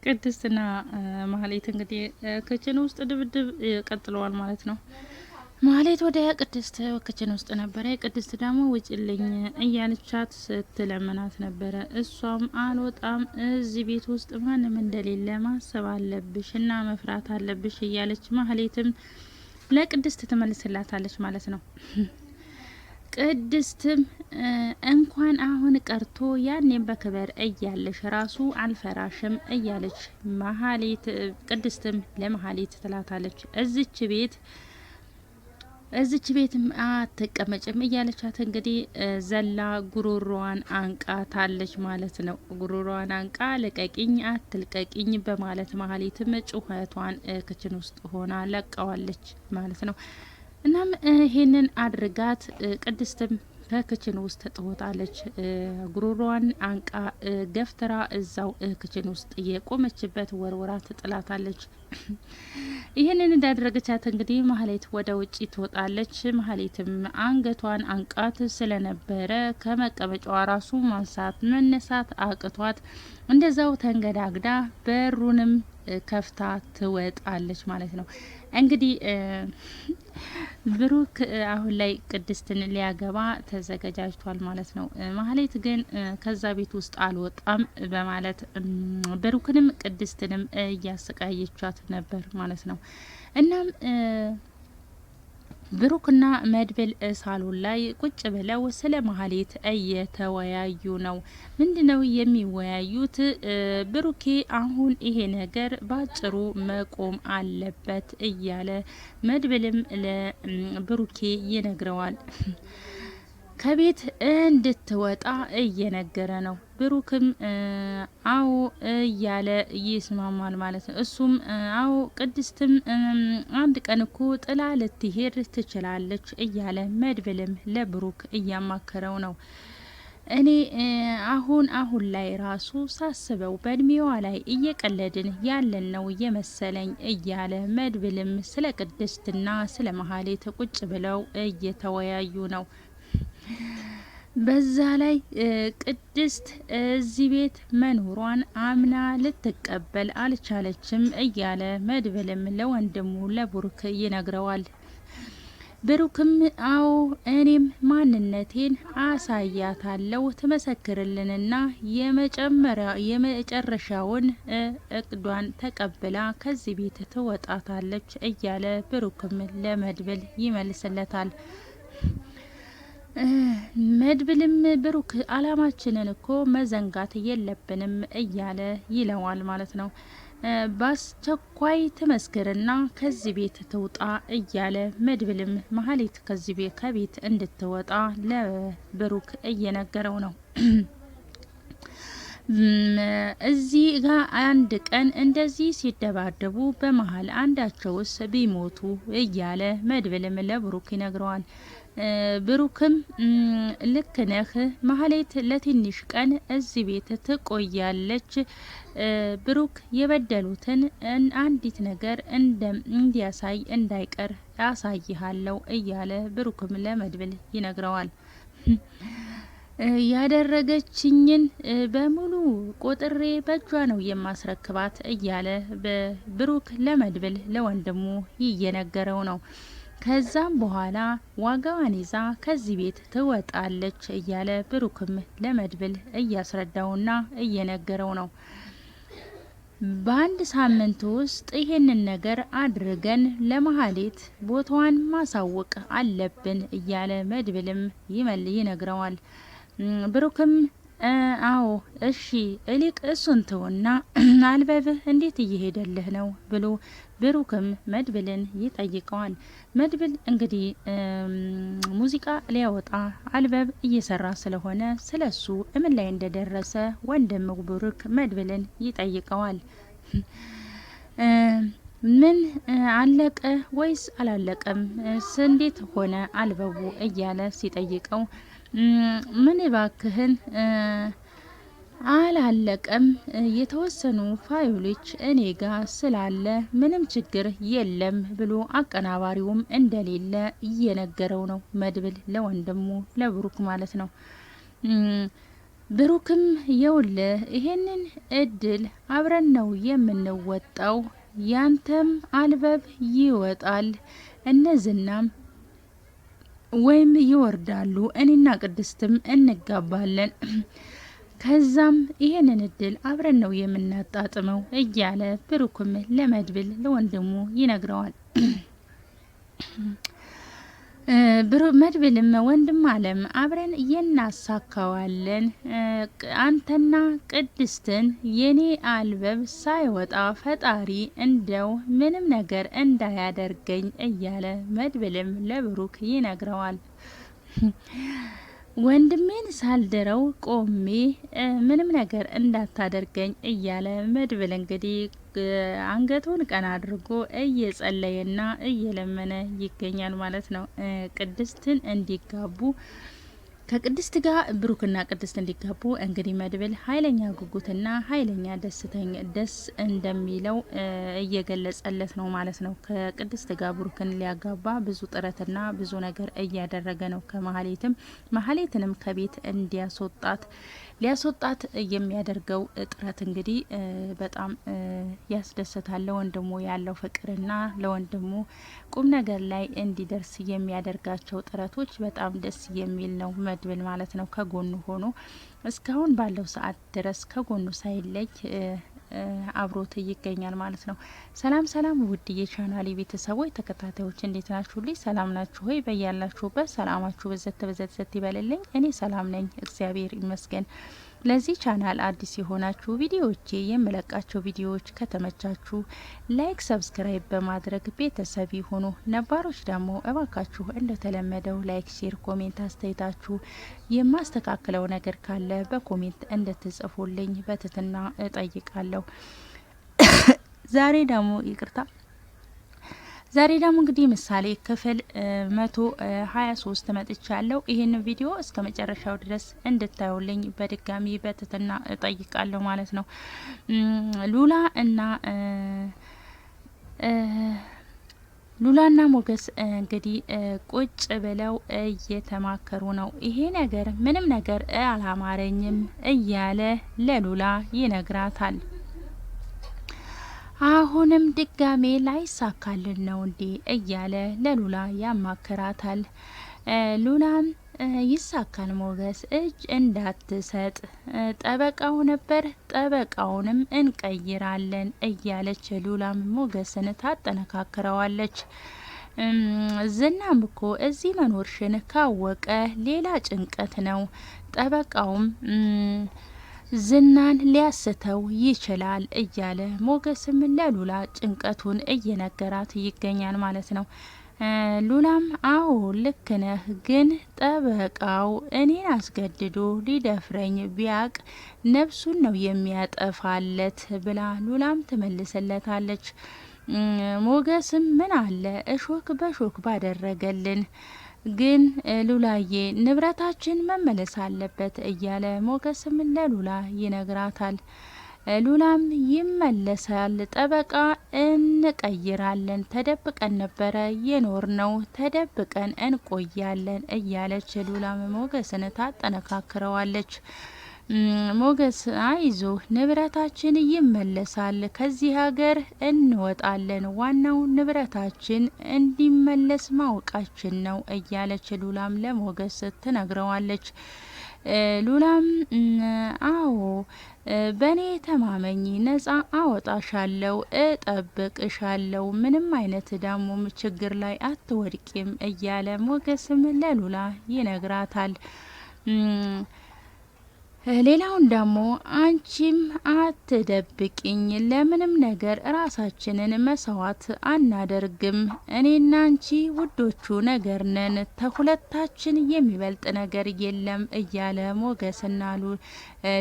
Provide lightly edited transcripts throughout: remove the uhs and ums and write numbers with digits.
ቅድስትና ማህሌት እንግዲህ ክችን ውስጥ ድብድብ ቀጥለዋል ማለት ነው። ማህሌት ወደ ቅድስት ክችን ውስጥ ነበረ። ቅድስት ደግሞ ውጭልኝ እያለቻት ስትለምናት ነበረ። እሷም አልወጣም፣ እዚህ ቤት ውስጥ ማንም እንደሌለ ማሰብ አለብሽ እና መፍራት አለብሽ እያለች ማህሌትም ለቅድስት ትመልስላታለች ማለት ነው። ቅድስትም እንኳን አሁን ቀርቶ ያኔም በክብር እያለሽ ራሱ አልፈራሽም እያለች ቅድስትም ለመሀሌት ትላታለች። እዚች ቤትም አትቀመጭም እያለቻት እንግዲህ ዘላ ጉሮሮዋን አንቃታለች ማለት ነው። ጉሮሮዋን አንቃ ልቀቂኝ፣ አትልቀቂኝ በማለት መሀሌትም ጩኸቷን ክችን ውስጥ ሆና ለቀዋለች ማለት ነው። እናም ይሄንን አድርጋት ቅድስትም ከክችን ውስጥ ትወጣለች። ጉሮሮዋን አንቃ ገፍትራ እዛው ክችን ውስጥ የቆመችበት ወርወራ ትጥላታለች። ይህንን እንዳደረገቻት እንግዲህ ማህሌት ወደ ውጪ ትወጣለች። ማህሌትም አንገቷን አንቃት ስለነበረ ከመቀመጫዋ ራሱ ማንሳት መነሳት አቅቷት እንደዛው ተንገዳግዳ በሩንም ከፍታ ትወጣለች ማለት ነው። እንግዲህ ብሩክ አሁን ላይ ቅድስትን ሊያገባ ተዘጋጅቷል ማለት ነው። ማህሌት ግን ከዛ ቤት ውስጥ አልወጣም በማለት ብሩክንም ቅድስትንም እያሰቃየቻት ነበር ማለት ነው። እናም ብሩክና መድብል ሳሎን ላይ ቁጭ ብለው ስለ ማህሌት እየተወያዩ ነው። ምንድነው የሚወያዩት? ብሩኬ አሁን ይሄ ነገር ባጭሩ መቆም አለበት እያለ መድብልም ለብሩኬ ይነግረዋል። ከቤት እንድትወጣ እየነገረ ነው። ብሩክም አዎ እያለ ይስማማል ማለት ነው። እሱም አዎ ቅድስትም አንድ ቀን እኮ ጥላ ልትሄድ ትችላለች እያለ መድብልም ለብሩክ እያማከረው ነው። እኔ አሁን ላይ ራሱ ሳስበው በእድሜዋ ላይ እየቀለድን ያለን ነው የመሰለኝ እያለ መድብልም ስለ ቅድስትና ስለ መሀሌት ቁጭ ብለው እየተወያዩ ነው። በዛ ላይ ቅድስት እዚህ ቤት መኖሯን አምና ልትቀበል አልቻለችም እያለ መድብልም ለወንድሙ ለብሩክ ይነግረዋል። ብሩክም አዎ እኔም ማንነቴን አሳያታለሁ ትመሰክርልንና የመጨረሻውን እቅዷን ተቀብላ ከዚህ ቤት ትወጣታለች እያለ ብሩክም ለመድብል ይመልስለታል። መድብልም ብሩክ አላማችንን እኮ መዘንጋት የለብንም እያለ ይለዋል ማለት ነው። በአስቸኳይ ትመስክርና ከዚህ ቤት ትውጣ እያለ መድብልም መሀሌት ከቤት እንድትወጣ ለብሩክ እየነገረው ነው። እዚህ ጋር አንድ ቀን እንደዚህ ሲደባደቡ በመሀል አንዳቸውስ ቢሞቱ እያለ መድብልም ለብሩክ ይነግረዋል። ብሩክም ልክ ነህ ማህሌት ለትንሽ ቀን እዚህ ቤት ትቆያለች። ብሩክ የበደሉትን አንዲት ነገር እንዲያሳይ እንዳይቀር ያሳይሃለው እያለ ብሩክም ለመድብል ይነግረዋል። ያደረገችኝን በሙሉ ቆጥሬ በእጇ ነው የማስረክባት እያለ ብሩክ ለመድብል ለወንድሙ እየነገረው ነው። ከዛም በኋላ ዋጋዋን ይዛ ከዚህ ቤት ትወጣለች እያለ ብሩክም ለመድብል እያስረዳውና እየነገረው ነው። በአንድ ሳምንት ውስጥ ይሄንን ነገር አድርገን ለመሀሌት ቦታዋን ማሳወቅ አለብን እያለ መድብልም ይነግረዋል። ብሩክም አዎ እሺ እሊቅ እሱን ተውና አልበብህ እንዴት እየሄደልህ ነው ብሎ ብሩክም መድብልን ይጠይቀዋል። መድብል እንግዲህ ሙዚቃ ሊያወጣ አልበብ እየሰራ ስለሆነ ስለሱ እምን ላይ እንደደረሰ ወንድም ብሩክ መድብልን ይጠይቀዋል። ምን አለቀ ወይስ አላለቀም? እንዴት ሆነ አልበቡ እያለ ሲጠይቀው ምን ባክህን አላለቀም፣ የተወሰኑ ፋይሎች እኔ ጋር ስላለ ምንም ችግር የለም ብሎ አቀናባሪውም እንደሌለ እየነገረው ነው መድብል ለወንድሙ ለብሩክ ማለት ነው። ብሩክም የውልህ ይሄንን እድል አብረን ነው የምንወጣው፣ ያንተም አልበብ ይወጣል፣ እነዝናም ወይም ይወርዳሉ፣ እኔና ቅድስትም እንጋባለን፣ ከዛም ይሄንን እድል አብረን ነው የምናጣጥመው እያለ ብሩክም ለመድብል ለወንድሙ ይነግረዋል። መድብልም ወንድም አለም አብረን እናሳካዋለን፣ አንተና ቅድስትን የኔ አልበብ ሳይወጣ ፈጣሪ እንደው ምንም ነገር እንዳያደርገኝ እያለ መድብልም ለብሩክ ይነግረዋል። ወንድሜን ሳልድረው ቆሜ ምንም ነገር እንዳታደርገኝ እያለ መድብል እንግዲህ አንገቱን ቀና አድርጎ እየጸለየና እየለመነ ይገኛል ማለት ነው። ቅድስትን እንዲጋቡ ከቅድስት ጋር ብሩክና ቅድስት እንዲጋቡ እንግዲህ መድብል ኃይለኛ ጉጉትና ኃይለኛ ደስ እንደሚለው እየገለጸለት ነው ማለት ነው። ከቅድስት ጋር ብሩክን ሊያጋባ ብዙ ጥረትና ብዙ ነገር እያደረገ ነው። ማህሌትንም ከቤት ሊያስወጣት የሚያደርገው ጥረት እንግዲህ በጣም ያስደስታል። ለወንድሙ ያለው ፍቅርና ለወንድሙ ቁም ነገር ላይ እንዲደርስ የሚያደርጋቸው ጥረቶች በጣም ደስ የሚል ነው። መድብል ማለት ነው ከጎኑ ሆኖ እስካሁን ባለው ሰዓት ድረስ ከጎኑ ሳይለይ አብሮት ይገኛል ማለት ነው። ሰላም ውድ የቻናሌ ቤተሰቦች ተከታታዮች እንዴት ናችሁልኝ? ሰላም ናችሁ ሆይ? በያላችሁበት ሰላማችሁ በዘት ይበልልኝ። እኔ ሰላም ነኝ፣ እግዚአብሔር ይመስገን። ለዚህ ቻናል አዲስ የሆናችሁ ቪዲዮዎቼ የምለቃቸው ቪዲዮዎች ከተመቻችሁ ላይክ፣ ሰብስክራይብ በማድረግ ቤተሰብ ይሁኑ። ነባሮች ደግሞ እባካችሁ እንደተለመደው ላይክ፣ ሼር፣ ኮሜንት አስተያየታችሁ የማስተካክለው ነገር ካለ በኮሜንት እንድትጽፉልኝ በትህትና እጠይቃለሁ። ዛሬ ደግሞ እንግዲህ ምሳሌ ክፍል 123 መጥቻለሁ። ይህንን ቪዲዮ እስከ መጨረሻው ድረስ እንድታዩልኝ በድጋሚ በትህትና እጠይቃለሁ ማለት ነው። ሉላና ሞገስ እንግዲህ ቁጭ ብለው እየተማከሩ ነው። ይሄ ነገር ምንም ነገር አላማረኝም እያለ ለሉላ ይነግራታል። አሁንም ድጋሜ ላይሳካልን ነው እንዴ እያለ ለሉላ ያማክራታል። ሉላም ይሳካል ሞገስ፣ እጅ እንዳትሰጥ፣ ጠበቃው ነበር፣ ጠበቃውንም እንቀይራለን እያለች ሉላም ሞገስን ታጠነካክረዋለች። ዝናም እኮ እዚህ መኖርሽን ካወቀ ሌላ ጭንቀት ነው፣ ጠበቃውም ዝናን ሊያስተው ይችላል እያለ ሞገስም ለሉላ ጭንቀቱን እየነገራት ይገኛል ማለት ነው። ሉላም አዎ ልክ ነህ፣ ግን ጠበቃው እኔን አስገድዶ ሊደፍረኝ ቢያቅ ነፍሱን ነው የሚያጠፋለት ብላ ሉላም ትመልስለታለች። ሞገስም ምን አለ እሾክ በሾክ ባደረገልን፣ ግን ሉላዬ ንብረታችን መመለስ አለበት እያለ ሞገስም ለሉላ ይነግራታል። ሉላም ይመለሳል፣ ጠበቃ እንቀይራለን፣ ተደብቀን ነበረ የኖር ነው፣ ተደብቀን እንቆያለን እያለች ሉላም ሞገስን ታጠነካክረዋለች። ሞገስ አይዞ ንብረታችን ይመለሳል፣ ከዚህ ሀገር እንወጣለን፣ ዋናው ንብረታችን እንዲመለስ ማወቃችን ነው እያለች ሉላም ለሞገስ ትነግረዋለች። ሉላም አዎ በእኔ ተማመኝ፣ ነጻ አወጣሻለው፣ እጠብቅሻለው፣ ምንም አይነት ዳሞም ችግር ላይ አትወድቂም እያለ ሞገስም ለሉላ ይነግራታል። ሌላውን ደግሞ አንቺም አትደብቂኝ፣ ለምንም ነገር ራሳችንን መስዋዕት አናደርግም፣ እኔና አንቺ ውዶቹ ነገር ነን፣ ተሁለታችን የሚበልጥ ነገር የለም እያለ ሞገስና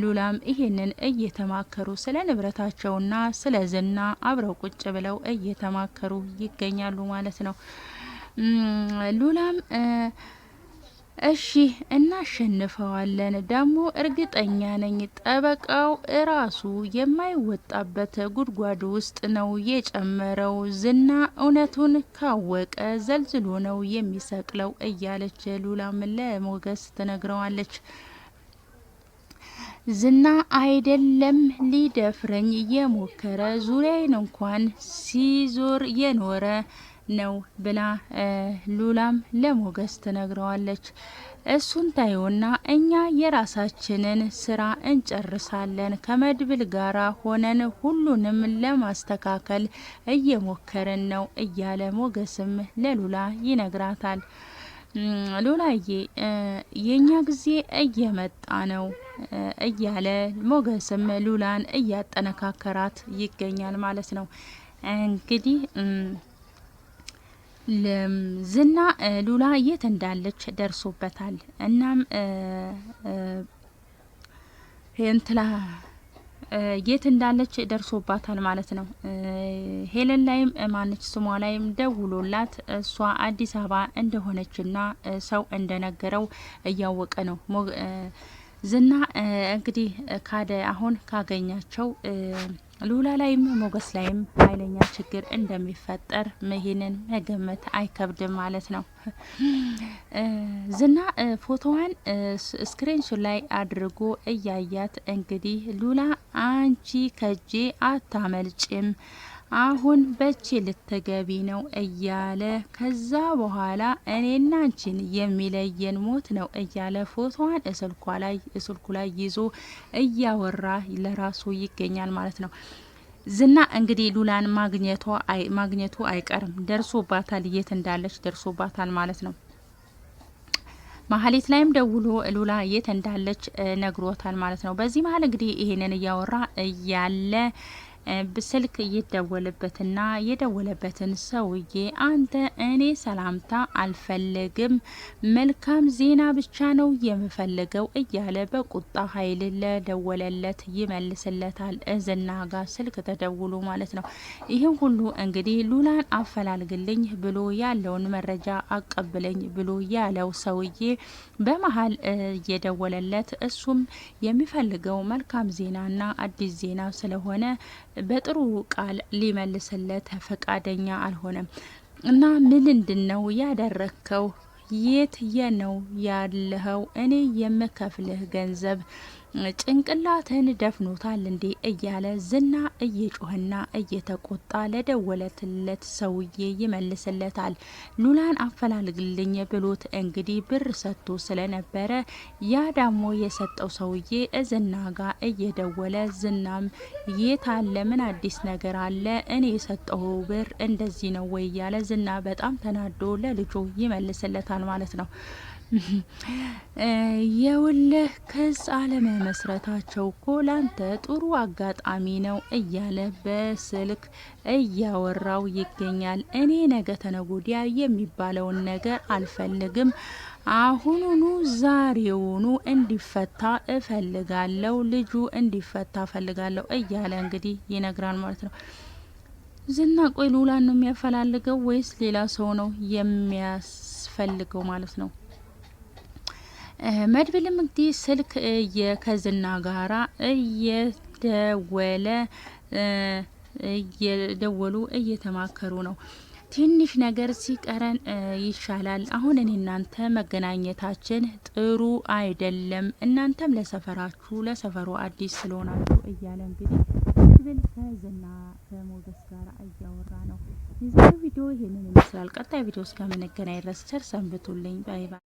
ሉላም ይሄንን እየተማከሩ ስለ ንብረታቸውና ስለ ዝና አብረው ቁጭ ብለው እየተማከሩ ይገኛሉ ማለት ነው። ሉላም እሺ እናሸንፈዋለን፣ ደግሞ እርግጠኛ ነኝ ጠበቃው እራሱ የማይወጣበት ጉድጓድ ውስጥ ነው የጨመረው፣ ዝና እውነቱን ካወቀ ዘልዝሎ ነው የሚሰቅለው እያለች ሉላም ለሞገስ ትነግረዋለች። ዝና አይደለም ሊደፍረኝ የሞከረ ዙሪያዬን እንኳን ሲዞር የኖረ ነው ብላ ሉላም ለሞገስ ትነግረዋለች። እሱን ታዩና እኛ የራሳችንን ስራ እንጨርሳለን፣ ከመድብል ጋራ ሆነን ሁሉንም ለማስተካከል እየሞከርን ነው እያለ ሞገስም ለሉላ ይነግራታል። ሉላዬ የኛ ጊዜ እየመጣ ነው እያለ ሞገስም ሉላን እያጠነካከራት ይገኛል ማለት ነው። እንግዲህ ዝና ሉላ የት እንዳለች ደርሶበታል። እናም እንትላ የት እንዳለች ደርሶባታል ማለት ነው። ሄለን ላይም ማነች ስሟ ላይም ደውሎላት እሷ አዲስ አበባ እንደሆነችና ሰው እንደነገረው እያወቀ ነው። ዝና እንግዲህ አሁን ካገኛቸው ሉላ ላይም ሞገስ ላይም ኃይለኛ ችግር እንደሚፈጠር ይሄንን መገመት አይከብድም ማለት ነው። ዝና ፎቶዋን ስክሪንሾት ላይ አድርጎ እያያት እንግዲህ ሉላ አንቺ ከጄ አታመልጭም፣ አሁን በቼ ልትገቢ ነው እያለ ከዛ በኋላ እኔና አንቺን የሚለየን ሞት ነው እያለ ፎቶዋን ስልኩ ላይ ይዞ እያወራ ለራሱ ይገኛል ማለት ነው። ዝና እንግዲህ ሉላን ማግኘቱ አይቀርም፣ ደርሶባታል፣ የት እንዳለች ደርሶባታል ማለት ነው። ማህሌት ላይም ደውሎ ሉላ የት እንዳለች ነግሮታል ማለት ነው። በዚህ መሀል እንግዲህ ይሄንን እያወራ እያለ በስልክ ይደወልበትና የደወለበትን ሰውዬ አንተ እኔ ሰላምታ አልፈልግም፣ መልካም ዜና ብቻ ነው የምፈልገው እያለ በቁጣ ኃይል ለደወለለት ይመልስለታል። ዝና ጋር ስልክ ተደውሎ ማለት ነው። ይህን ሁሉ እንግዲህ ሉላን አፈላልግልኝ ብሎ ያለውን መረጃ አቀብለኝ ብሎ ያለው ሰውዬ በመሀል እየደወለለት እሱም የሚፈልገው መልካም ዜናና አዲስ ዜና ስለሆነ በጥሩ ቃል ሊመልስለት ፈቃደኛ አልሆነም። እና ምንድነው ያደረከው? የት ነው ያለኸው? እኔ የምከፍልህ ገንዘብ ጭንቅላትን ደፍኖታል እንዴ እያለ ዝና እየጮህና እየተቆጣ ለደወለትለት ሰውዬ ይመልስለታል። ሉላን አፈላልግልኝ ብሎት እንግዲህ ብር ሰጥቶ ስለነበረ ያ ደግሞ የሰጠው ሰውዬ ዝና ጋር እየደወለ ዝናም የት አለ? ምን አዲስ ነገር አለ? እኔ የሰጠው ብር እንደዚህ ነው ወይ እያለ ዝና በጣም ተናዶ ለልጁ ይመልስለታል ማለት ነው። የውልህ ክስ አለመመስረታቸው እኮ ላንተ ጥሩ አጋጣሚ ነው እያለ በስልክ እያወራው ይገኛል። እኔ ነገ ተነጎዲያ የሚባለውን ነገር አልፈልግም፣ አሁኑኑ ዛሬውኑ እንዲፈታ እፈልጋለሁ፣ ልጁ እንዲፈታ እፈልጋለሁ እያለ እንግዲህ ይነግራል ማለት ነው። ዝና ቆይ ሉላን ነው የሚያፈላልገው ወይስ ሌላ ሰው ነው የሚያስፈልገው ማለት ነው? መድብልም እንግዲህ ስልክ ከዝና ጋራ እየደወሉ እየተማከሩ ነው። ትንሽ ነገር ሲቀረን ይሻላል። አሁን እኔ እናንተ መገናኘታችን ጥሩ አይደለም። እናንተም ለሰፈሩ አዲስ ስለሆናችሁ እያለ እንግዲህ መድብል ከዝና ከሞገስ ጋር እያወራ ነው። የዛሬው ቪዲዮ ይሄንን ይመስላል። ቀጣይ ቪዲዮ እስከምንገናኝ ድረስ ቸር ሰንብቱልኝ። ባይ ባይ።